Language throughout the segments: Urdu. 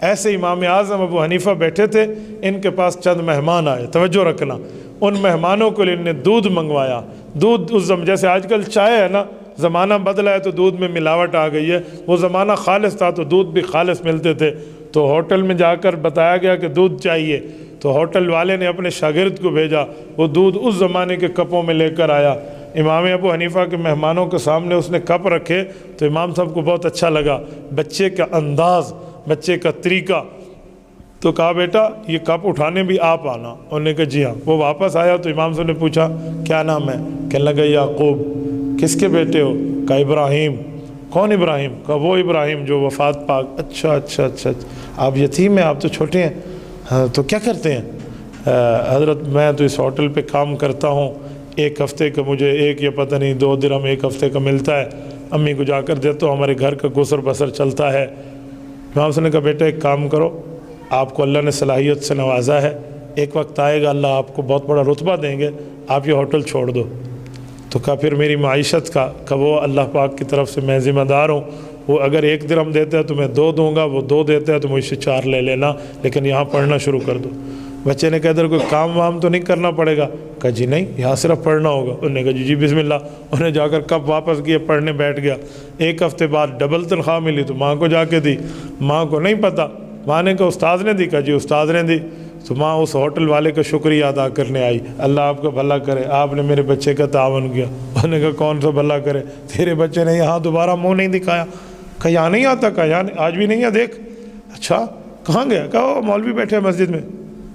ایسے امام اعظم ابو حنیفہ بیٹھے تھے، ان کے پاس چند مہمان آئے، توجہ رکھنا، ان مہمانوں کے لیے انہوں نے دودھ منگوایا۔ دودھ جیسے آج کل چائے ہے نا، زمانہ بدلا ہے تو دودھ میں ملاوٹ آ گئی ہے، وہ زمانہ خالص تھا تو دودھ بھی خالص ملتے تھے۔ تو ہوٹل میں جا کر بتایا گیا کہ دودھ چاہیے، تو ہوٹل والے نے اپنے شاگرد کو بھیجا، وہ دودھ اس زمانے کے کپوں میں لے کر آیا۔ امام ابو حنیفہ کے مہمانوں کے سامنے اس نے کپ رکھے تو امام صاحب کو بہت اچھا لگا، بچے کا انداز، بچے کا طریقہ، تو کہا بیٹا یہ کپ اٹھانے بھی آپ آنا۔ انہوں نے کہا جی ہاں۔ وہ واپس آیا تو امام صاحب نے پوچھا کیا نام ہے؟ کہنے لگا یعقوب۔ کس کے بیٹے ہو؟ کہا ابراہیم۔ کون ابراہیم؟ کہا وہ ابراہیم جو وفات پاک۔ اچھا اچھا اچھا اچھا، آپ یتیم ہیں، آپ تو چھوٹے ہیں، ہاں تو کیا کرتے ہیں؟ حضرت میں تو اس ہوٹل پہ کام کرتا ہوں، ایک ہفتے کا مجھے ایک یا پتہ نہیں 2 درہم ایک ہفتے کا ملتا ہے، امی کو جا کر دیتا ہوں، ہمارے گھر کا گزر بسر چلتا ہے۔ امام صاحب نے کہا بیٹا ایک کام کرو، آپ کو اللہ نے صلاحیت سے نوازا ہے، ایک وقت آئے گا اللہ آپ کو بہت بڑا رتبہ دیں گے، آپ یہ ہوٹل چھوڑ دو۔ تو کہا پھر میری معیشت کا، کہ وہ اللہ پاک کی طرف سے میں ذمہ دار ہوں، وہ اگر 1 درہم دیتا ہے تو میں 2 دوں گا، وہ 2 دیتا ہے تو مجھ سے 4 لے لینا، لیکن یہاں پڑھنا شروع کر دو۔ بچے نے کہا ادھر کوئی کام وام تو نہیں کرنا پڑے گا؟ کہا جی نہیں، یہاں صرف پڑھنا ہوگا۔ انہوں نے کہا جی بسم اللہ۔ انہیں جا کر کب واپس کیا، پڑھنے بیٹھ گیا۔ 1 ہفتے بعد ڈبل تنخواہ ملی تو ماں کو جا کے دی، ماں کو نہیں پتہ، ماں نے کہا استاد نے دی؟ کہا جی استاد نے دی۔ تو ماں اس ہوٹل والے کا شکریہ ادا کرنے آئی، اللہ آپ کا بھلا کرے، آپ نے میرے بچے کا تعاون کیا۔ انہوں نے کہا کون سا بھلا کرے، تیرے بچے نے یہاں دوبارہ منہ نہیں دکھایا۔ کہا یہاں نہیں آتا؟ کہا یہاں آج بھی نہیں ہے، دیکھ۔ اچھا کہاں گیا؟ کہا وہ مولوی بیٹھے مسجد میں،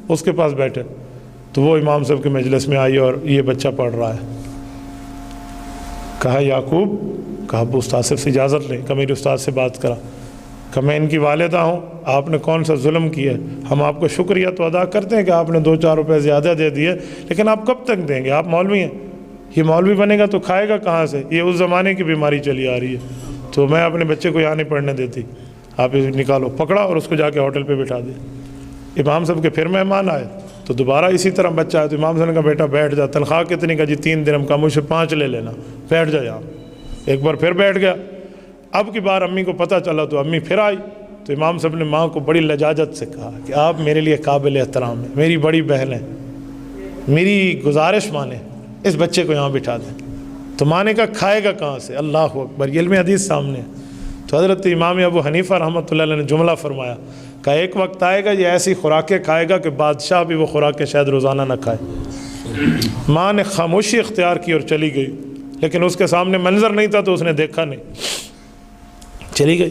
اس کے پاس بیٹھے۔ تو وہ امام صاحب کے مجلس میں آئی اور یہ بچہ پڑھ رہا ہے۔ کہا یعقوب، کہا ابو استاد سے اجازت لیں، کہ میرے استاد سے بات کرا، کہ میں ان کی والدہ ہوں، آپ نے کون سا ظلم کیا ہے، ہم آپ کو شکریہ تو ادا کرتے ہیں کہ آپ نے 2-4 روپے زیادہ دے دیے، لیکن آپ کب تک دیں گے؟ آپ مولوی ہیں، یہ مولوی بنے گا تو کھائے گا کہاں سے؟ یہ اس زمانے کی بیماری چلی آ رہی ہے، تو میں اپنے بچے کو یہاں نہیں پڑھنے دیتی، آپ اسے نکالو۔ پکڑا اور اس کو جا کے ہوٹل پہ بٹھا دیا۔ امام صاحب کے پھر مہمان آئے تو دوبارہ اسی طرح بچہ آیا تو امام صاحب نے کہا بیٹا بیٹھ جا، تنخواہ کتنی؟ کا جی 3 درہم کا، مجھ سے 5 لے لینا، بیٹھ جا یہاں۔ ایک بار پھر بیٹھ گیا۔ اب کی بار امی کو پتہ چلا تو امی پھر آئی تو امام صاحب نے ماں کو بڑی لجاجت سے کہا کہ آپ میرے لیے قابل احترام ہیں، میری بڑی بہن ہے، میری گزارش مانیں، اس بچے کو یہاں بٹھا دیں۔ تو ماں نے کہا کھائے گا کہاں سے؟ اللہ اکبر، یہ علم حدیث سامنے ہے۔ تو حضرت امام ابو حنیفہ رحمۃ اللہ علیہ نے جملہ فرمایا کہ ایک وقت آئے گا یہ ایسی خوراکیں کھائے گا کہ بادشاہ بھی وہ خوراکیں شاید روزانہ نہ کھائے۔ ماں نے خاموشی اختیار کی اور چلی گئی، لیکن اس کے سامنے منظر نہیں تھا تو اس نے دیکھا نہیں، چلی گئی۔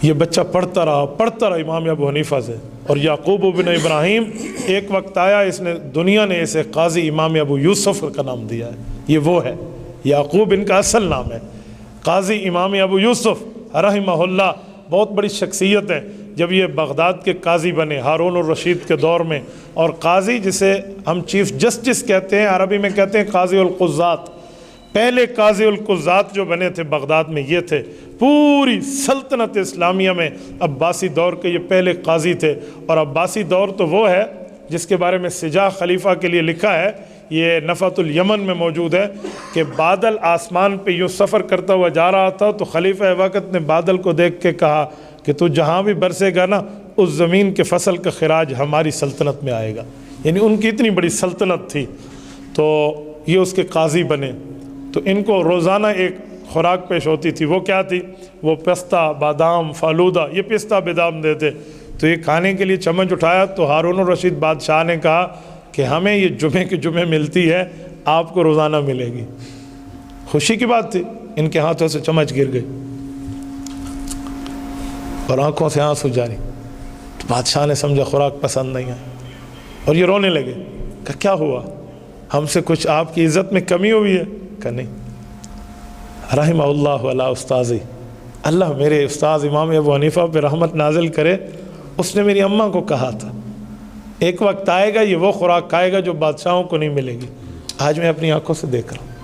یہ بچہ پڑھتا رہا امام ابو حنیفہ سے، اور یعقوب بن ابراہیم ایک وقت آیا، اس نے دنیا نے اسے قاضی امام ابو یوسف کا نام دیا ہے، یہ وہ ہے، یعقوب ان کا اصل نام ہے، قاضی امام ابو یوسف رحمہ اللہ، بہت بڑی شخصیت ہے۔ جب یہ بغداد کے قاضی بنے ہارون الرشید کے دور میں، اور قاضی جسے ہم چیف جسٹس کہتے ہیں، عربی میں کہتے ہیں قاضی القضات، پہلے قاضی القضات جو بنے تھے بغداد میں یہ تھے، پوری سلطنت اسلامیہ میں عباسی دور کے یہ پہلے قاضی تھے۔ اور عباسی دور تو وہ ہے جس کے بارے میں سجا خلیفہ کے لیے لکھا ہے، یہ نفحۃ الیمن میں موجود ہے، کہ بادل آسمان پہ یوں سفر کرتا ہوا جا رہا تھا تو خلیفہ وقت نے بادل کو دیکھ کے کہا کہ تو جہاں بھی برسے گا نا، اس زمین کے فصل کا خراج ہماری سلطنت میں آئے گا، یعنی ان کی اتنی بڑی سلطنت تھی۔ تو یہ اس کے قاضی بنے، تو ان کو روزانہ ایک خوراک پیش ہوتی تھی، وہ کیا تھی؟ وہ پستہ، بادام، فالودہ، یہ پستہ بادام دیتے۔ تو یہ کھانے کے لیے چمچ اٹھایا تو ہارون الرشید بادشاہ نے کہا کہ ہمیں یہ جمعے کے جمعے ملتی ہے، آپ کو روزانہ ملے گی۔ خوشی کی بات تھی، ان کے ہاتھوں سے چمچ گر گئی اور آنکھوں سے آنسو جاری۔ تو بادشاہ نے سمجھا خوراک پسند نہیں ہے، اور یہ رونے لگے کہ کیا ہوا، ہم سے کچھ آپ کی عزت میں کمی ہوئی ہے؟ کہ نہیں۔ رحمہ اللہ علی استاذی، اللہ میرے استاذ امام ابو حنیفہ پہ رحمت نازل کرے، اس نے میری اماں کو کہا تھا ایک وقت آئے گا یہ وہ خوراک کھائے گا جو بادشاہوں کو نہیں ملے گی۔ آج میں اپنی آنکھوں سے دیکھ رہا ہوں۔